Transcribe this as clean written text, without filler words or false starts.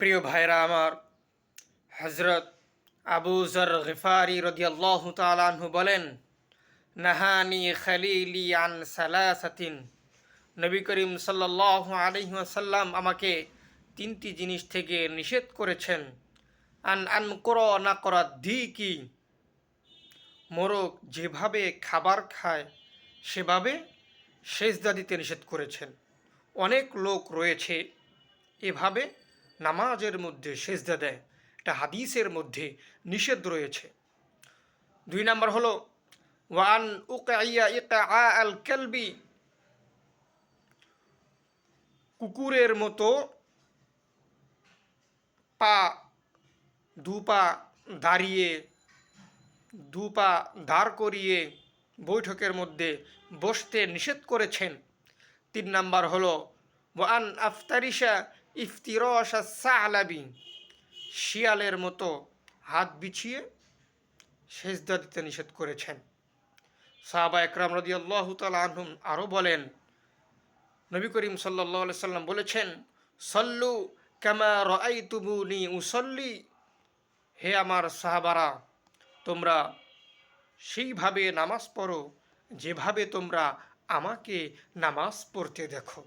প্রিয় ভাইরা আমার, হজরত আবু যর গিফারি রাদিয়াল্লাহু তাআলা আনহু বলেন, নাহানি খালিলি আন সালাসাতিন। নবী করিম সাল্লাল্লাহু আলাইহি ওয়াসাল্লাম আমাকে তিনটি জিনিস থেকে নিষেধ করেছেন। আন আনকুরা নাকরা দিকি, মোরগ যেভাবে খাবার খায় সেভাবে সেজদা দিতে নিষেধ করেছেন। অনেক লোক রয়েছে এভাবে নামাজের মধ্যে সেজদা দেয়, এটা হাদিসের মধ্যে নিষেধ রয়েছে। 2 নাম্বার হলো ওয়ান উকাইয়া ইকা আল কেলবি, কুকুরের মতো পা দুপা দাঁড়িয়ে দুপা দাঁড় করিয়ে বৈঠকের মধ্যে বসতে নিষেধ করেছেন। 3 নাম্বার হলো ওয়ান আফতারিশা ইফতিরশা সালাবি, শিয়ালের মতো হাত বিছিয়ে সেজদা দিতে নিষেধ করেছেন। সাহাবা একরাম রাদিয়াল্লাহু তাআলা আনহুম আরও বলেন, নবী করিম সাল্লাল্লাহু আলাইহি সাল্লাম বলেছেন, সল্লু কামা রাআইতুমুনি উসল্লি, হে আমার সাহাবারা, তোমরা সেইভাবে নামাজ পড়ো যেভাবে তোমরা আমাকে নামাজ পড়তে দেখো।